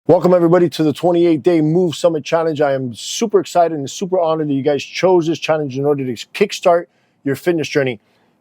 Welcome everybody to the 28-day Move Summit Challenge. I am super excited and super honored that you guys chose this challenge in order to kickstart your fitness journey.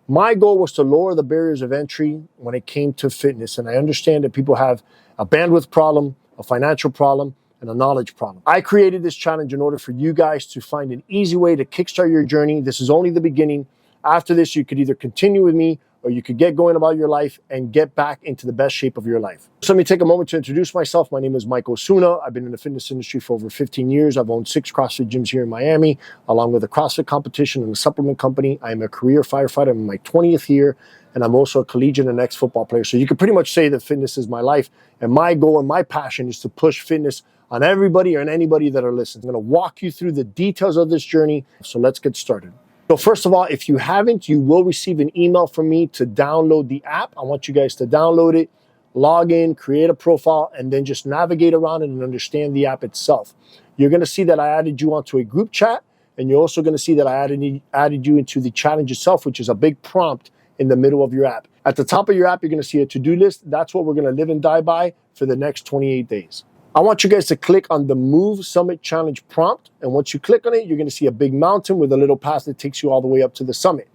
My goal was to lower the barriers of entry when it came to fitness, and I understand that people have a bandwidth problem, a financial problem, and a knowledge problem. I created this challenge in order for you guys to find an easy way to kickstart your journey. This is only the beginning. After this, you could either continue with me or you could get going about your life and get back into the best shape of your life. So let me take a moment to introduce myself. My name is Mike Osuna. I've been in the fitness industry for over 15 years. I've owned 6 CrossFit gyms here in Miami, along with a CrossFit competition and a supplement company. I am a career firefighter. I'm in my 20th year, and I'm also a collegiate and ex-football player. So you can pretty much say that fitness is my life, and my goal and my passion is to push fitness on everybody and anybody that are listening. I'm gonna walk you through the details of this journey, so let's get started. So first of all, if you haven't, you will receive an email from me to download the app. I want you guys to download it, log in, create a profile, and then just navigate around it and understand the app itself. You're going to see that I added you onto a group chat, and you're also going to see that I added you into the challenge itself, which is a big prompt in the middle of your app. At the top of your app, you're going to see a to-do list. That's what we're going to live and die by for the next 28 days. I want you guys to click on the Move Summit Challenge prompt. And once you click on it, you're going to see a big mountain with a little path that takes you all the way up to the summit.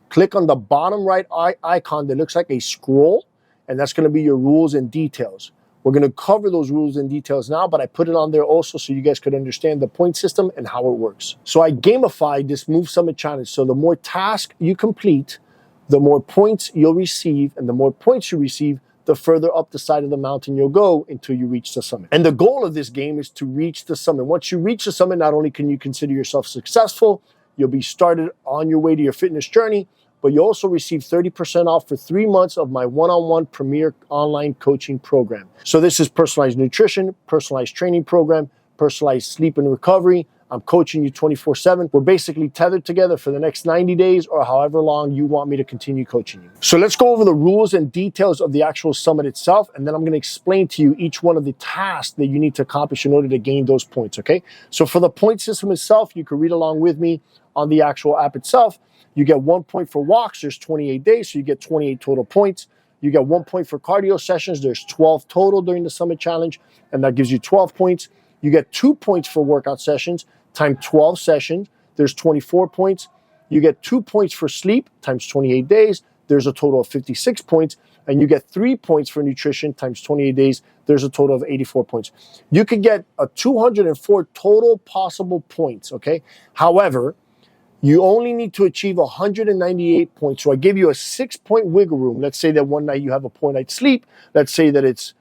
Click on the bottom right icon that looks like a scroll, and that's going to be your rules and details. We're going to cover those rules and details now, but I put it on there also so you guys could understand the point system and how it works. So I gamified this Move Summit Challenge. So the more tasks you complete, the more points you'll receive, and the more points you receive, the further up the side of the mountain you'll go until you reach the summit. And the goal of this game is to reach the summit. Once you reach the summit, not only can you consider yourself successful, you'll be started on your way to your fitness journey, but you also receive 30% off for 3 months of my one-on-one premier online coaching program. So this is personalized nutrition, personalized training program, personalized sleep and recovery. I'm coaching you 24/7. We're basically tethered together for the next 90 days or however long you want me to continue coaching you. So let's go over the rules and details of the actual summit itself, and then I'm going to explain to you each one of the tasks that you need to accomplish in order to gain those points, okay? So for the point system itself, you can read along with me on the actual app itself. You get 1 point for walks. There's 28 days, so you get 28 total points. You get 1 point for cardio sessions. There's 12 total during the Summit Challenge, and that gives you 12 points. You get 2 points for workout sessions, times 12 sessions. There's 24 points. You get 2 points for sleep, times 28 days. There's a total of 56 points. And you get 3 points for nutrition, times 28 days. There's a total of 84 points. You could get a 204 total possible points, okay? However, you only need to achieve 198 points. So I give you a 6-point wiggle room. Let's say that one night you have a poor night's sleep. Let's say that it's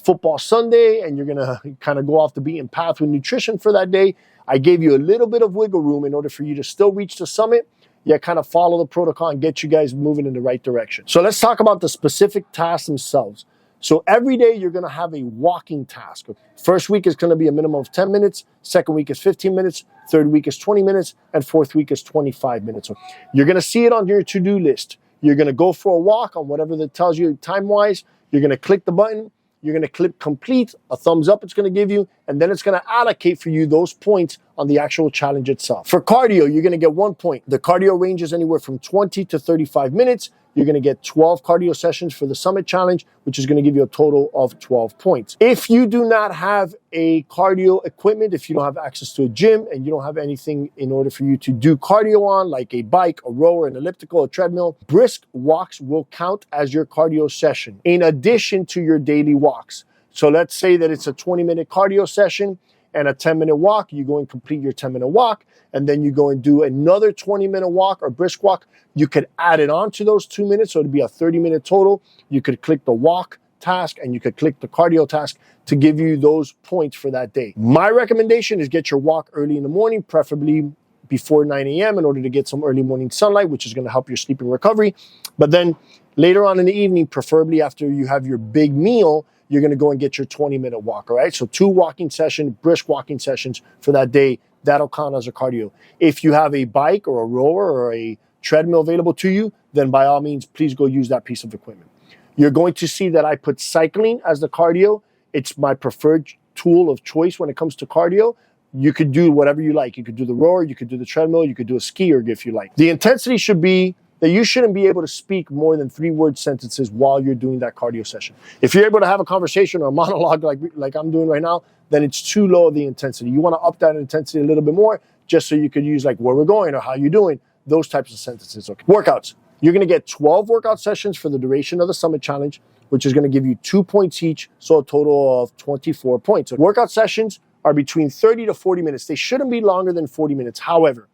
football Sunday and you're going to kind of go off the beaten path with nutrition for that day. I gave you a little bit of wiggle room in order for you to still reach the summit, yet kind of follow the protocol and get you guys moving in the right direction. So let's talk about the specific tasks themselves. So every day you're going to have a walking task. First week is going to be a minimum of 10 minutes. Second week is 15 minutes. Third week is 20 minutes. And fourth week is 25 minutes. You're going to see it on your to-do list. You're going to go for a walk on whatever that tells you time-wise. You're going to click the button. You're going to click complete, a thumbs up it's going to give you, and then it's going to allocate for you those points on the actual challenge itself. For cardio, you're going to get 1 point. The cardio ranges anywhere from 20 to 35 minutes. You're going to get 12 cardio sessions for the Summit Challenge, which is going to give you a total of 12 points. If you do not have a cardio equipment, if you don't have access to a gym and you don't have anything in order for you to do cardio on, like a bike, a rower, an elliptical, a treadmill, brisk walks will count as your cardio session in addition to your daily walks. So let's say that it's a 20-minute cardio session and a 10-minute walk. You go and complete your 10-minute walk, and then you go and do another 20-minute walk or brisk walk. You could add it on to those 2 minutes, so it'd be a 30-minute total. You could click the walk task, and you could click the cardio task to give you those points for that day. My recommendation is get your walk early in the morning, preferably before 9 a.m. in order to get some early morning sunlight, which is going to help your sleep and recovery. But then later on in the evening, preferably after you have your big meal, you're going to go and get your 20-minute walk, all right? So 2 walking sessions, brisk walking sessions for that day. That'll count as a cardio. If you have a bike or a rower or a treadmill available to you, then by all means, please go use that piece of equipment. You're going to see that I put cycling as the cardio. It's my preferred tool of choice when it comes to cardio. You could do whatever you like. You could do the rower, you could do the treadmill, you could do a ski erg if you like. The intensity should be that you shouldn't be able to speak more than 3-word sentences while you're doing that cardio session. If you're able to have a conversation or a monologue like I'm doing right now, then it's too low of the intensity. You want to up that intensity a little bit more just so you could use like where we're going or how you're doing, those types of sentences. Okay. Workouts. You're going to get 12 workout sessions for the duration of the Summit Challenge, which is going to give you 2 points each, so a total of 24 points. So workout sessions are between 30 to 40 minutes. They shouldn't be longer than 40 minutes. However,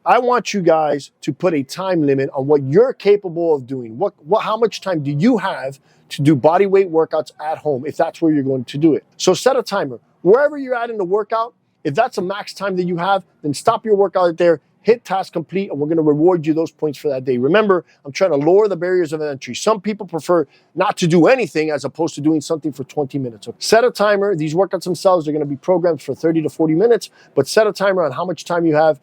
I want you guys to put a time limit on what you're capable of doing. How much time do you have to do body weight workouts at home if that's where you're going to do it? So set a timer. Wherever you're at in the workout, if that's a max time that you have, then stop your workout there, hit task complete, and we're going to reward you those points for that day. Remember, I'm trying to lower the barriers of entry. Some people prefer not to do anything as opposed to doing something for 20 minutes. So set a timer. These workouts themselves are going to be programmed for 30 to 40 minutes, but set a timer on how much time you have.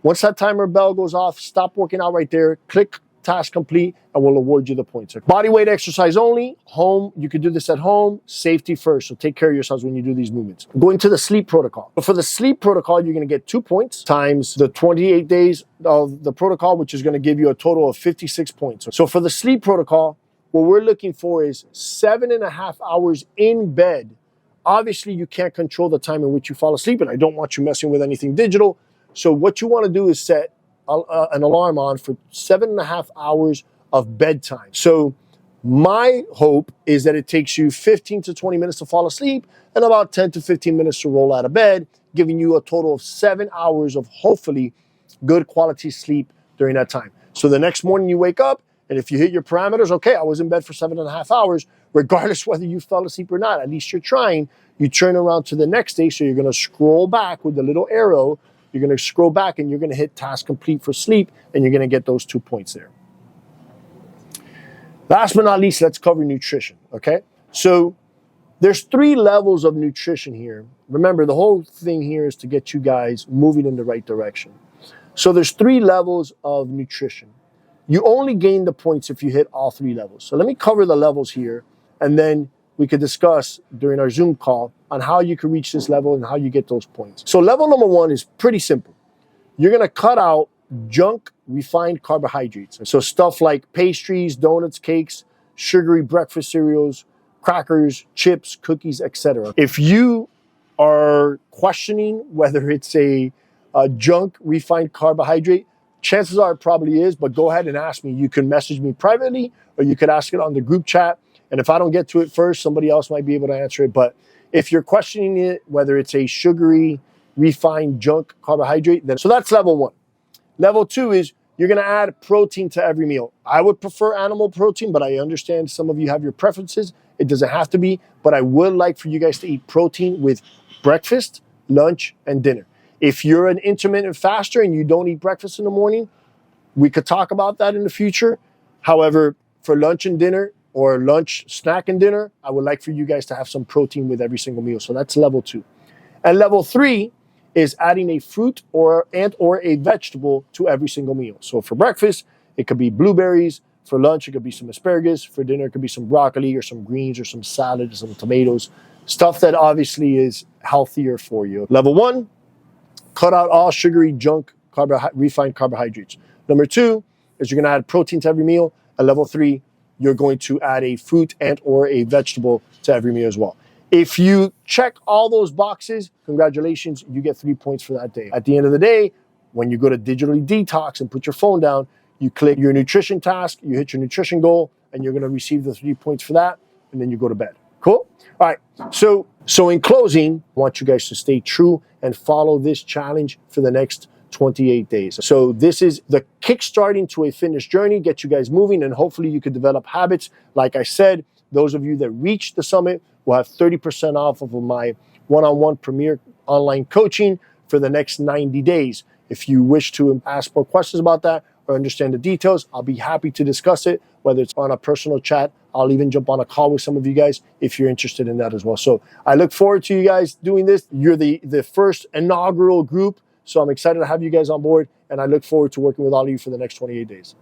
Once that timer bell goes off, stop working out right there, click task complete, and we'll award you the points. Body weight exercise only, home. You can do this at home, safety first. So take care of yourselves when you do these movements. Going to the sleep protocol. But for the sleep protocol, you're going to get 2 points times the 28 days of the protocol, which is going to give you a total of 56 points. So for the sleep protocol, what we're looking for is 7.5 hours in bed. Obviously, you can't control the time in which you fall asleep, and I don't want you messing with anything digital. So what you want to do is set an alarm on for 7.5 hours of bedtime. So my hope is that it takes you 15 to 20 minutes to fall asleep and about 10 to 15 minutes to roll out of bed, giving you a total of 7 hours of hopefully good quality sleep during that time. So the next morning you wake up, and if you hit your parameters, okay, I was in bed for 7.5 hours, regardless whether you fell asleep or not, at least you're trying. You turn around to the next day, so you're going to scroll back with the little arrow. You're going to scroll back and you're going to hit task complete for sleep, and you're going to get those 2 points there. Last but not least, let's cover nutrition, okay? So there's 3 levels of nutrition here. Remember, the whole thing here is to get you guys moving in the right direction. So there's 3 levels of nutrition. You only gain the points if you hit all 3 levels. So let me cover the levels here, and then we could discuss during our Zoom call on how you can reach this level and how you get those points. So level number 1 is pretty simple. You're going to cut out junk refined carbohydrates. So stuff like pastries, donuts, cakes, sugary breakfast cereals, crackers, chips, cookies, etc. If you are questioning whether it's a junk refined carbohydrate, chances are it probably is, but go ahead and ask me. You can message me privately, or you could ask it on the group chat. And if I don't get to it first, somebody else might be able to answer it. But if you're questioning it, whether it's a sugary, refined junk carbohydrate, then so that's level 1. Level 2 is you're going to add protein to every meal. I would prefer animal protein, but I understand some of you have your preferences. It doesn't have to be, but I would like for you guys to eat protein with breakfast, lunch, and dinner. If you're an intermittent faster and you don't eat breakfast in the morning, we could talk about that in the future. However, for lunch and dinner, or lunch, snack, and dinner, I would like for you guys to have some protein with every single meal. So that's level 2. And level 3 is adding a fruit or a vegetable to every single meal. So for breakfast, it could be blueberries. For lunch, it could be some asparagus. For dinner, it could be some broccoli or some greens or some salad or some tomatoes. Stuff that obviously is healthier for you. Level 1, cut out all sugary, junk, refined carbohydrates. Number 2 is you're going to add protein to every meal. And level 3, you're going to add a fruit and or a vegetable to every meal as well. If you check all those boxes, congratulations, you get 3 points for that day. At the end of the day, when you go to digitally detox and put your phone down, you click your nutrition task, you hit your nutrition goal, and you're going to receive the 3 points for that, and then you go to bed. Cool? All right. So in closing, I want you guys to stay true and follow this challenge for the next 28 days. So this is the kickstarting to a fitness journey, get you guys moving, and hopefully you could develop habits. Like I said, those of you that reach the summit will have 30% off of my one-on-one premier online coaching for the next 90 days. If you wish to ask more questions about that or understand the details, I'll be happy to discuss it, whether it's on a personal chat. I'll even jump on a call with some of you guys if you're interested in that as well. So I look forward to you guys doing this. You're the first inaugural group. So I'm excited to have you guys on board, and I look forward to working with all of you for the next 28 days.